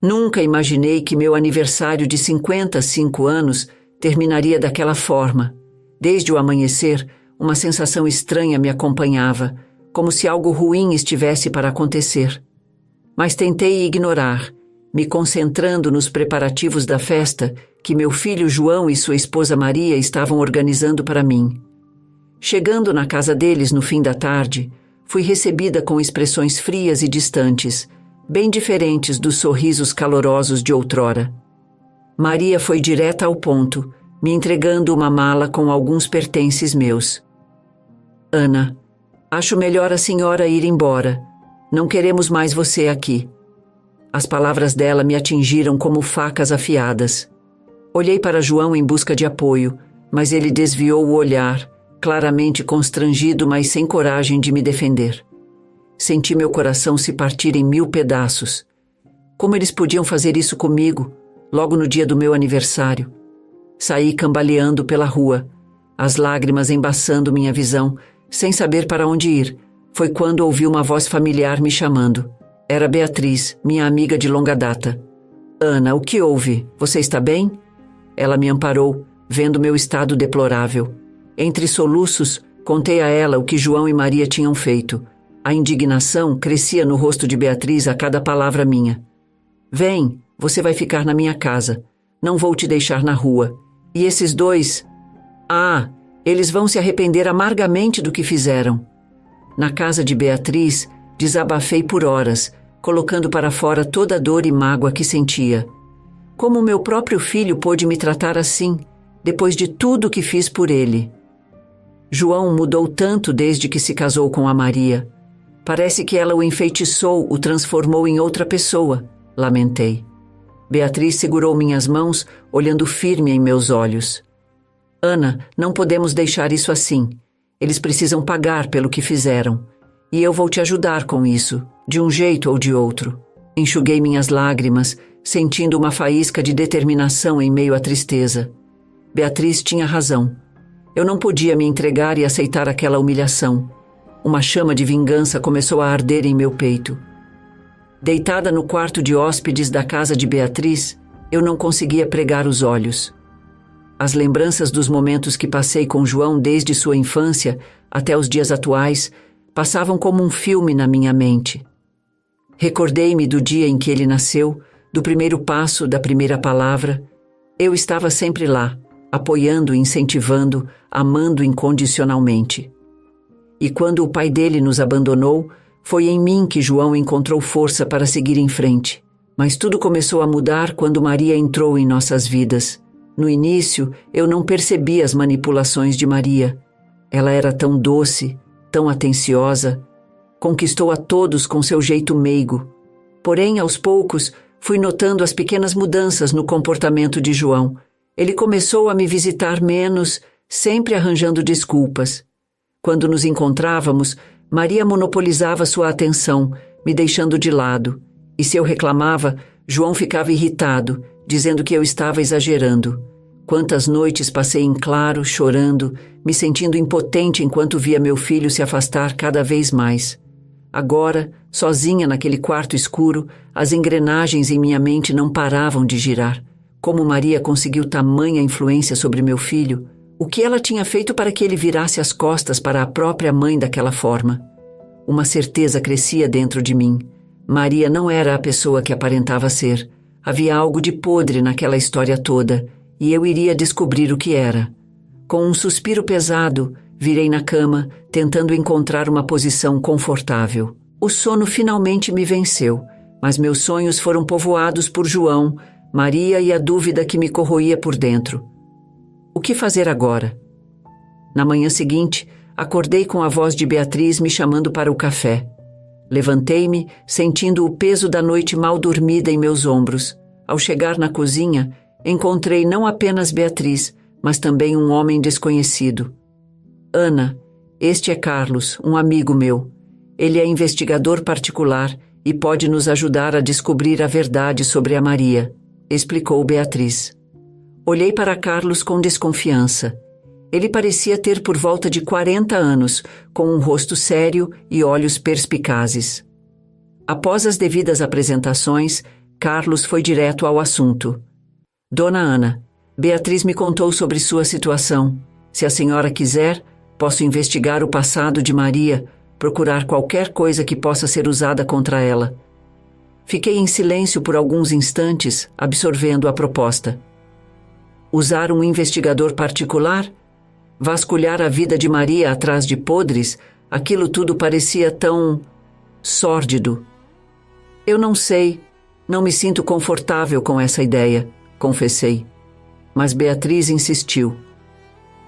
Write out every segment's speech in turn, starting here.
Nunca imaginei que meu aniversário de 55 anos terminaria daquela forma. Desde o amanhecer, uma sensação estranha me acompanhava, como se algo ruim estivesse para acontecer. Mas tentei ignorar, me concentrando nos preparativos da festa que meu filho João e sua esposa Maria estavam organizando para mim. Chegando na casa deles no fim da tarde, fui recebida com expressões frias e distantes, bem diferentes dos sorrisos calorosos de outrora. Maria foi direta ao ponto, me entregando uma mala com alguns pertences meus. Ana, acho melhor a senhora ir embora. Não queremos mais você aqui. As palavras dela me atingiram como facas afiadas. Olhei para João em busca de apoio, mas ele desviou o olhar, claramente constrangido, mas sem coragem de me defender. Senti meu coração se partir em 1000 pedaços. Como eles podiam fazer isso comigo, logo no dia do meu aniversário? Saí cambaleando pela rua, as lágrimas embaçando minha visão, sem saber para onde ir. Foi quando ouvi uma voz familiar me chamando. Era Beatriz, minha amiga de longa data. Ana, o que houve? Você está bem? Ela me amparou, vendo meu estado deplorável. Entre soluços, contei a ela o que João e Maria tinham feito. A indignação crescia no rosto de Beatriz a cada palavra minha. Vem, você vai ficar na minha casa. Não vou te deixar na rua. E esses dois... Ah, eles vão se arrepender amargamente do que fizeram. Na casa de Beatriz, desabafei por horas, colocando para fora toda a dor e mágoa que sentia. Como meu próprio filho pôde me tratar assim, depois de tudo que fiz por ele? João mudou tanto desde que se casou com a Maria. Parece que ela o enfeitiçou, o transformou em outra pessoa, lamentei. Beatriz segurou minhas mãos, olhando firme em meus olhos. Ana, não podemos deixar isso assim. Eles precisam pagar pelo que fizeram. E eu vou te ajudar com isso, de um jeito ou de outro. Enxuguei minhas lágrimas, sentindo uma faísca de determinação em meio à tristeza. Beatriz tinha razão. Eu não podia me entregar e aceitar aquela humilhação. Uma chama de vingança começou a arder em meu peito. Deitada no quarto de hóspedes da casa de Beatriz, eu não conseguia pregar os olhos. As lembranças dos momentos que passei com João desde sua infância até os dias atuais passavam como um filme na minha mente. Recordei-me do dia em que ele nasceu, do primeiro passo, da primeira palavra. Eu estava sempre lá, apoiando, incentivando, amando incondicionalmente. E quando o pai dele nos abandonou, foi em mim que João encontrou força para seguir em frente. Mas tudo começou a mudar quando Maria entrou em nossas vidas. No início, eu não percebi as manipulações de Maria. Ela era tão doce, tão atenciosa. Conquistou a todos com seu jeito meigo. Porém, aos poucos, fui notando as pequenas mudanças no comportamento de João. Ele começou a me visitar menos, sempre arranjando desculpas. Quando nos encontrávamos, Maria monopolizava sua atenção, me deixando de lado. E se eu reclamava, João ficava irritado, dizendo que eu estava exagerando. Quantas noites passei em claro, chorando, me sentindo impotente enquanto via meu filho se afastar cada vez mais. Agora, sozinha naquele quarto escuro, as engrenagens em minha mente não paravam de girar. Como Maria conseguiu tamanha influência sobre meu filho? O que ela tinha feito para que ele virasse as costas para a própria mãe daquela forma? Uma certeza crescia dentro de mim. Maria não era a pessoa que aparentava ser. Havia algo de podre naquela história toda, e eu iria descobrir o que era. Com um suspiro pesado, virei na cama, tentando encontrar uma posição confortável. O sono finalmente me venceu, mas meus sonhos foram povoados por João, Maria e a dúvida que me corroía por dentro. O que fazer agora? Na manhã seguinte, acordei com a voz de Beatriz me chamando para o café. Levantei-me, sentindo o peso da noite mal dormida em meus ombros. Ao chegar na cozinha, encontrei não apenas Beatriz, mas também um homem desconhecido. Ana, este é Carlos, um amigo meu. Ele é investigador particular e pode nos ajudar a descobrir a verdade sobre a Maria, explicou Beatriz. Olhei para Carlos com desconfiança. Ele parecia ter por volta de 40 anos, com um rosto sério e olhos perspicazes. Após as devidas apresentações, Carlos foi direto ao assunto. Dona Ana, Beatriz me contou sobre sua situação. Se a senhora quiser, posso investigar o passado de Maria, procurar qualquer coisa que possa ser usada contra ela. Fiquei em silêncio por alguns instantes, absorvendo a proposta. Usar um investigador particular? Vasculhar a vida de Maria atrás de podres? Aquilo tudo parecia tão sórdido. Eu não sei, não me sinto confortável com essa ideia, confessei. Mas Beatriz insistiu.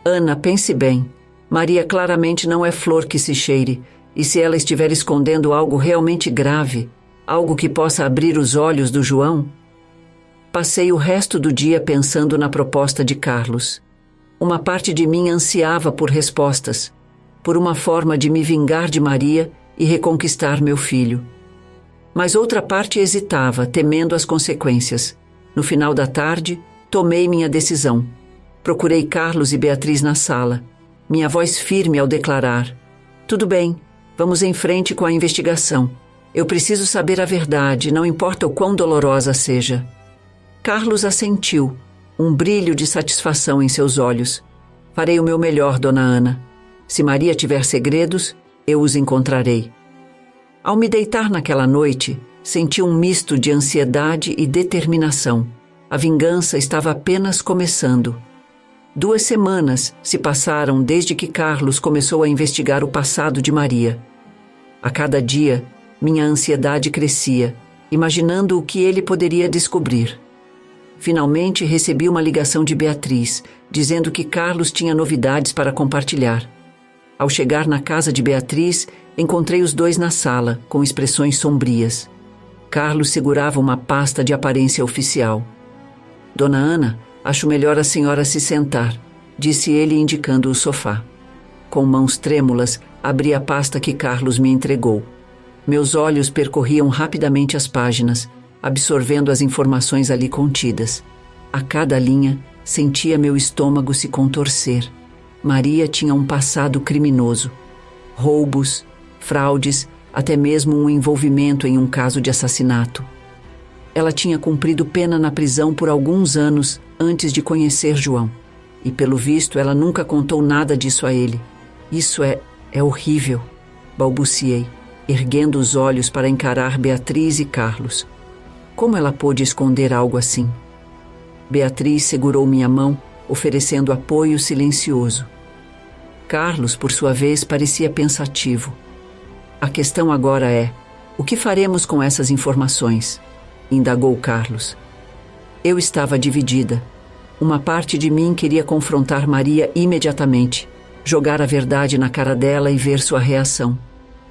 Ana, pense bem. Maria claramente não é flor que se cheire, e se ela estiver escondendo algo realmente grave, algo que possa abrir os olhos do João? Passei o resto do dia pensando na proposta de Carlos. Uma parte de mim ansiava por respostas, por uma forma de me vingar de Maria e reconquistar meu filho. Mas outra parte hesitava, temendo as consequências. No final da tarde, tomei minha decisão. Procurei Carlos e Beatriz na sala, minha voz firme ao declarar: tudo bem, vamos em frente com a investigação. Eu preciso saber a verdade, não importa o quão dolorosa seja. Carlos assentiu, um brilho de satisfação em seus olhos. Farei o meu melhor, dona Ana. Se Maria tiver segredos, eu os encontrarei. Ao me deitar naquela noite, senti um misto de ansiedade e determinação. A vingança estava apenas começando. 2 semanas se passaram desde que Carlos começou a investigar o passado de Maria. A cada dia, minha ansiedade crescia, imaginando o que ele poderia descobrir. Finalmente recebi uma ligação de Beatriz, dizendo que Carlos tinha novidades para compartilhar. Ao chegar na casa de Beatriz, encontrei os dois na sala, com expressões sombrias. Carlos segurava uma pasta de aparência oficial. Dona Ana, acho melhor a senhora se sentar, disse ele indicando o sofá. Com mãos trêmulas, abri a pasta que Carlos me entregou. Meus olhos percorriam rapidamente as páginas, absorvendo as informações ali contidas. A cada linha, sentia meu estômago se contorcer. Maria tinha um passado criminoso. Roubos, fraudes, até mesmo um envolvimento em um caso de assassinato. Ela tinha cumprido pena na prisão por alguns anos antes de conhecer João. E pelo visto ela nunca contou nada disso a ele. Isso é horrível, balbuciei, erguendo os olhos para encarar Beatriz e Carlos. Como ela pôde esconder algo assim? Beatriz segurou minha mão, oferecendo apoio silencioso. Carlos, por sua vez, parecia pensativo. A questão agora é: o que faremos com essas informações? Indagou Carlos. Eu estava dividida. Uma parte de mim queria confrontar Maria imediatamente, jogar a verdade na cara dela e ver sua reação.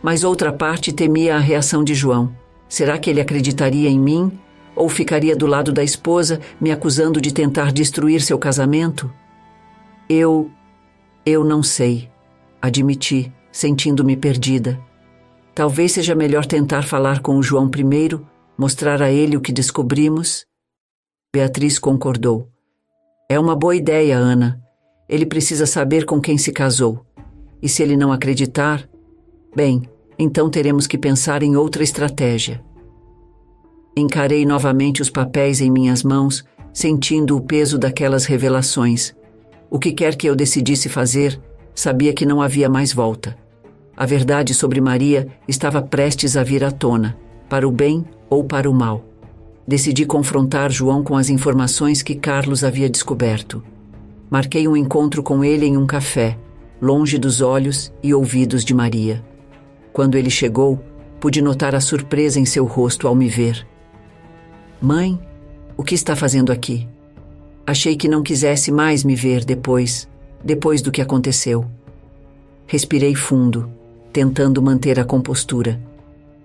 Mas outra parte temia a reação de João. Será que ele acreditaria em mim? Ou ficaria do lado da esposa, me acusando de tentar destruir seu casamento? Eu não sei, admiti, sentindo-me perdida. Talvez seja melhor tentar falar com o João primeiro, mostrar a ele o que descobrimos. Beatriz concordou. É uma boa ideia, Ana. Ele precisa saber com quem se casou. E se ele não acreditar, bem, então teremos que pensar em outra estratégia. Encarei novamente os papéis em minhas mãos, sentindo o peso daquelas revelações. O que quer que eu decidisse fazer, sabia que não havia mais volta. A verdade sobre Maria estava prestes a vir à tona, para o bem ou para o mal. Decidi confrontar João com as informações que Carlos havia descoberto. Marquei um encontro com ele em um café, longe dos olhos e ouvidos de Maria. Quando ele chegou, pude notar a surpresa em seu rosto ao me ver. Mãe, o que está fazendo aqui? Achei que não quisesse mais me ver depois do que aconteceu. Respirei fundo, tentando manter a compostura.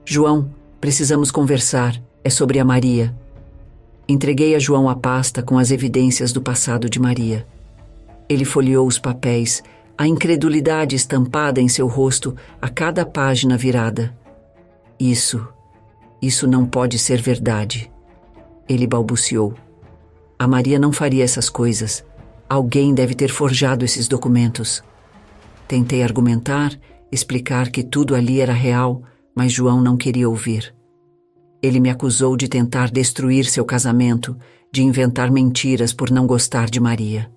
João, precisamos conversar, é sobre a Maria. Entreguei a João a pasta com as evidências do passado de Maria. Ele folheou os papéis, a incredulidade estampada em seu rosto a cada página virada. Isso não pode ser verdade. Ele balbuciou. A Maria não faria essas coisas. Alguém deve ter forjado esses documentos. Tentei argumentar, explicar que tudo ali era real, mas João não queria ouvir. Ele me acusou de tentar destruir seu casamento, de inventar mentiras por não gostar de Maria.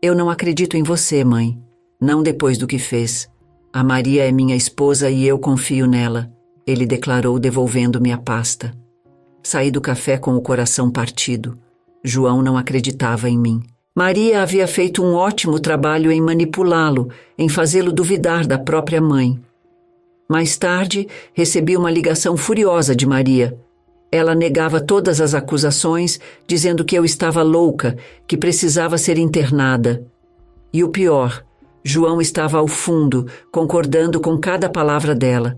Eu não acredito em você, mãe. Não depois do que fez. A Maria é minha esposa e eu confio nela, ele declarou devolvendo-me a pasta. Saí do café com o coração partido. João não acreditava em mim. Maria havia feito um ótimo trabalho em manipulá-lo, em fazê-lo duvidar da própria mãe. Mais tarde, recebi uma ligação furiosa de Maria. Ela negava todas as acusações, dizendo que eu estava louca, que precisava ser internada. E o pior, João estava ao fundo, concordando com cada palavra dela.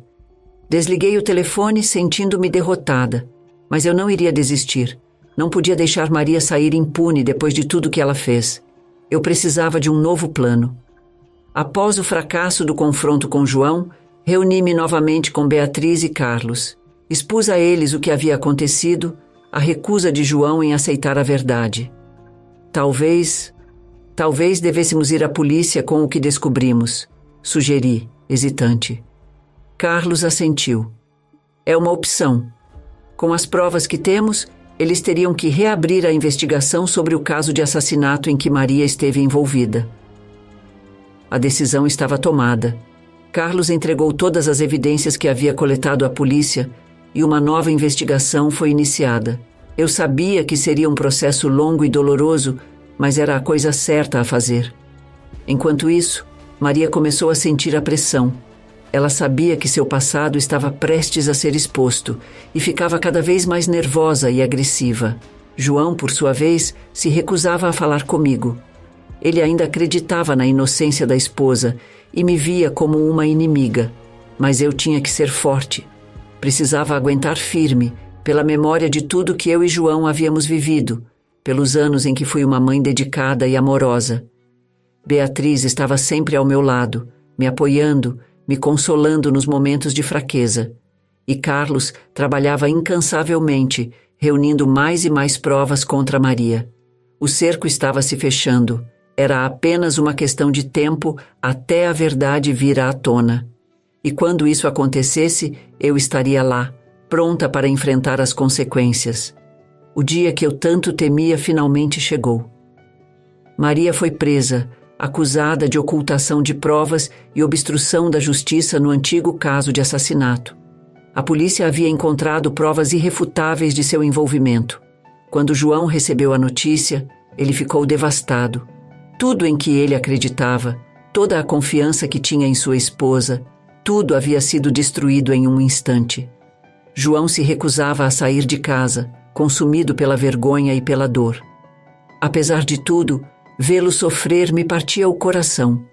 Desliguei o telefone sentindo-me derrotada, mas eu não iria desistir. Não podia deixar Maria sair impune depois de tudo que ela fez. Eu precisava de um novo plano. Após o fracasso do confronto com João, reuni-me novamente com Beatriz e Carlos. Expus a eles o que havia acontecido, a recusa de João em aceitar a verdade. Talvez devêssemos ir à polícia com o que descobrimos, sugeri, hesitante. Carlos assentiu. É uma opção. Com as provas que temos, eles teriam que reabrir a investigação sobre o caso de assassinato em que Maria esteve envolvida. A decisão estava tomada. Carlos entregou todas as evidências que havia coletado à polícia e uma nova investigação foi iniciada. Eu sabia que seria um processo longo e doloroso, mas era a coisa certa a fazer. Enquanto isso, Maria começou a sentir a pressão. Ela sabia que seu passado estava prestes a ser exposto e ficava cada vez mais nervosa e agressiva. João, por sua vez, se recusava a falar comigo. Ele ainda acreditava na inocência da esposa e me via como uma inimiga, mas eu tinha que ser forte. Precisava aguentar firme, pela memória de tudo que eu e João havíamos vivido, pelos anos em que fui uma mãe dedicada e amorosa. Beatriz estava sempre ao meu lado, me apoiando, me consolando nos momentos de fraqueza. E Carlos trabalhava incansavelmente, reunindo mais e mais provas contra Maria. O cerco estava se fechando. Era apenas uma questão de tempo até a verdade vir à tona. E quando isso acontecesse, eu estaria lá, pronta para enfrentar as consequências. O dia que eu tanto temia finalmente chegou. Maria foi presa, acusada de ocultação de provas e obstrução da justiça no antigo caso de assassinato. A polícia havia encontrado provas irrefutáveis de seu envolvimento. Quando João recebeu a notícia, ele ficou devastado. Tudo em que ele acreditava, toda a confiança que tinha em sua esposa, tudo havia sido destruído em um instante. João se recusava a sair de casa, consumido pela vergonha e pela dor. Apesar de tudo, vê-lo sofrer me partia o coração.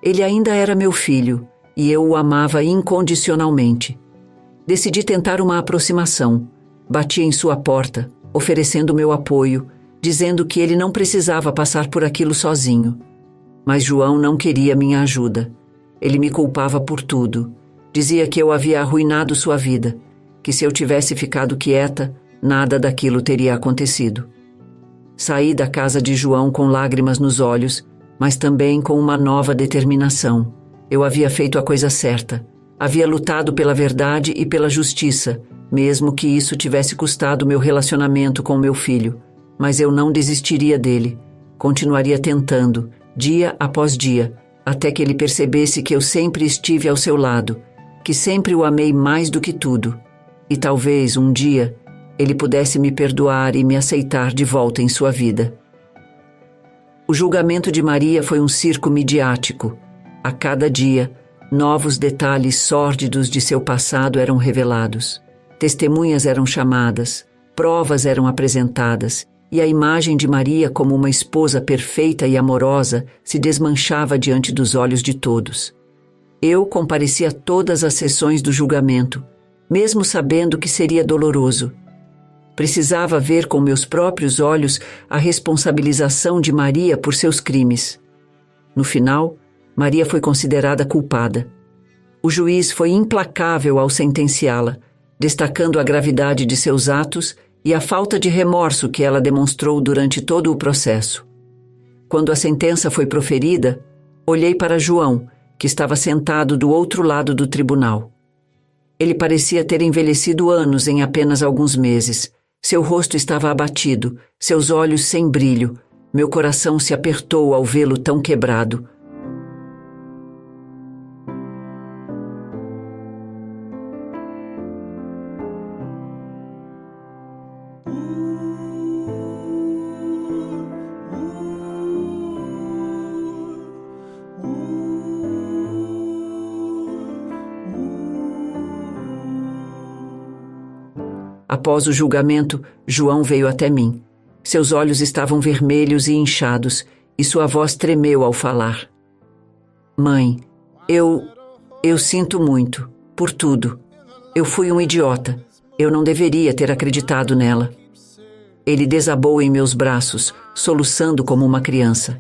Ele ainda era meu filho e eu o amava incondicionalmente. Decidi tentar uma aproximação. Bati em sua porta, oferecendo meu apoio, dizendo que ele não precisava passar por aquilo sozinho. Mas João não queria minha ajuda. Ele me culpava por tudo. Dizia que eu havia arruinado sua vida, que se eu tivesse ficado quieta, nada daquilo teria acontecido. Saí da casa de João com lágrimas nos olhos, mas também com uma nova determinação. Eu havia feito a coisa certa. Havia lutado pela verdade e pela justiça, mesmo que isso tivesse custado meu relacionamento com meu filho. Mas eu não desistiria dele. Continuaria tentando, dia após dia, até que ele percebesse que eu sempre estive ao seu lado, que sempre o amei mais do que tudo. E talvez, um dia, ele pudesse me perdoar e me aceitar de volta em sua vida. O julgamento de Maria foi um circo midiático. A cada dia, novos detalhes sórdidos de seu passado eram revelados. Testemunhas eram chamadas, provas eram apresentadas, e a imagem de Maria como uma esposa perfeita e amorosa se desmanchava diante dos olhos de todos. Eu compareci a todas as sessões do julgamento, mesmo sabendo que seria doloroso. Precisava ver com meus próprios olhos a responsabilização de Maria por seus crimes. No final, Maria foi considerada culpada. O juiz foi implacável ao sentenciá-la, destacando a gravidade de seus atos e a falta de remorso que ela demonstrou durante todo o processo. Quando a sentença foi proferida, olhei para João, que estava sentado do outro lado do tribunal. Ele parecia ter envelhecido anos em apenas alguns meses. Seu rosto estava abatido, seus olhos sem brilho. Meu coração se apertou ao vê-lo tão quebrado. Após o julgamento, João veio até mim. Seus olhos estavam vermelhos e inchados, e sua voz tremeu ao falar. Mãe, eu sinto muito, por tudo. Eu fui um idiota. Eu não deveria ter acreditado nela. Ele desabou em meus braços, soluçando como uma criança.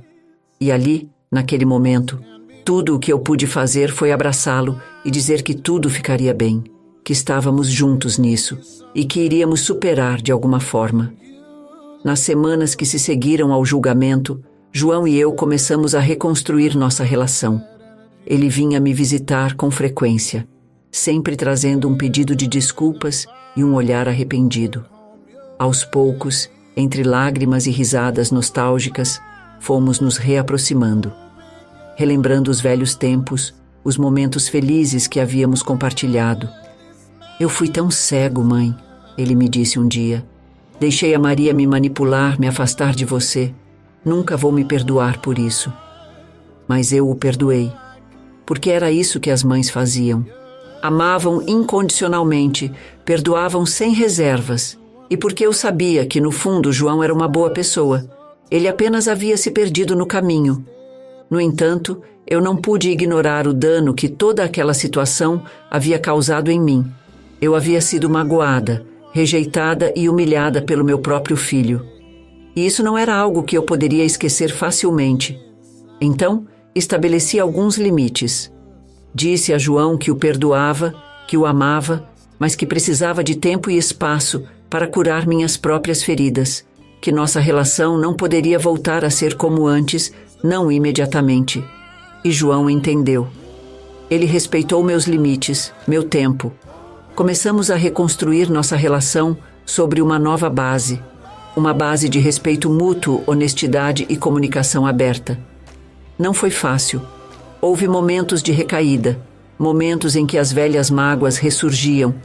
E ali, naquele momento, tudo o que eu pude fazer foi abraçá-lo e dizer que tudo ficaria bem, que estávamos juntos nisso e que iríamos superar de alguma forma. Nas semanas que se seguiram ao julgamento, João e eu começamos a reconstruir nossa relação. Ele vinha me visitar com frequência, sempre trazendo um pedido de desculpas e um olhar arrependido. Aos poucos, entre lágrimas e risadas nostálgicas, fomos nos reaproximando, relembrando os velhos tempos, os momentos felizes que havíamos compartilhado. Eu fui tão cego, mãe, ele me disse um dia. Deixei a Maria me manipular, me afastar de você. Nunca vou me perdoar por isso. Mas eu o perdoei, porque era isso que as mães faziam. Amavam incondicionalmente, perdoavam sem reservas. E porque eu sabia que, no fundo, João era uma boa pessoa. Ele apenas havia se perdido no caminho. No entanto, eu não pude ignorar o dano que toda aquela situação havia causado em mim. Eu havia sido magoada, rejeitada e humilhada pelo meu próprio filho. E isso não era algo que eu poderia esquecer facilmente. Então, estabeleci alguns limites. Disse a João que o perdoava, que o amava, mas que precisava de tempo e espaço para curar minhas próprias feridas, que nossa relação não poderia voltar a ser como antes, não imediatamente. E João entendeu. Ele respeitou meus limites, meu tempo. Começamos a reconstruir nossa relação sobre uma nova base, uma base de respeito mútuo, honestidade e comunicação aberta. Não foi fácil. Houve momentos de recaída, momentos em que as velhas mágoas ressurgiam,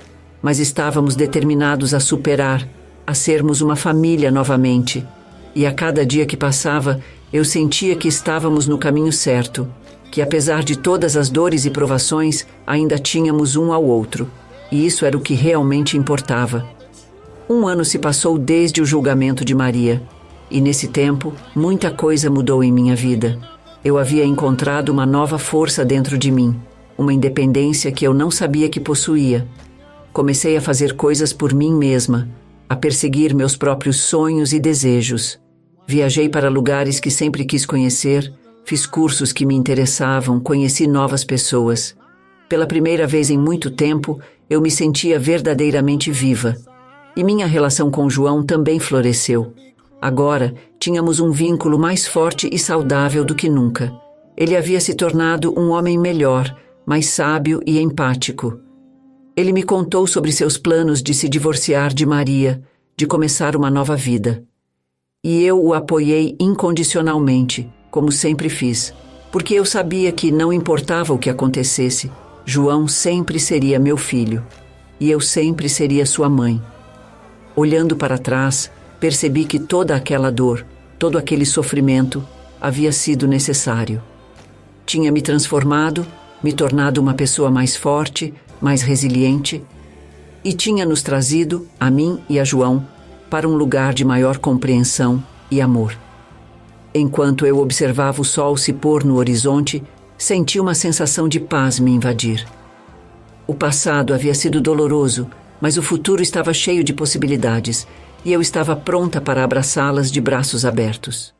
mas estávamos determinados a superar, a sermos uma família novamente. E a cada dia que passava, eu sentia que estávamos no caminho certo, que apesar de todas as dores e provações, ainda tínhamos um ao outro. E isso era o que realmente importava. 1 ano se passou desde o julgamento de Maria, e nesse tempo, muita coisa mudou em minha vida. Eu havia encontrado uma nova força dentro de mim, uma independência que eu não sabia que possuía. Comecei a fazer coisas por mim mesma, a perseguir meus próprios sonhos e desejos. Viajei para lugares que sempre quis conhecer, fiz cursos que me interessavam, conheci novas pessoas. Pela primeira vez em muito tempo, eu me sentia verdadeiramente viva. E minha relação com João também floresceu. Agora, tínhamos um vínculo mais forte e saudável do que nunca. Ele havia se tornado um homem melhor, mais sábio e empático. Ele me contou sobre seus planos de se divorciar de Maria, de começar uma nova vida. E eu o apoiei incondicionalmente, como sempre fiz, porque eu sabia que não importava o que acontecesse, João sempre seria meu filho, e eu sempre seria sua mãe. Olhando para trás, percebi que toda aquela dor, todo aquele sofrimento, havia sido necessário. Tinha me transformado, me tornado uma pessoa mais forte, mais resiliente, e tinha nos trazido, a mim e a João, para um lugar de maior compreensão e amor. Enquanto eu observava o sol se pôr no horizonte, senti uma sensação de paz me invadir. O passado havia sido doloroso, mas o futuro estava cheio de possibilidades, e eu estava pronta para abraçá-las de braços abertos.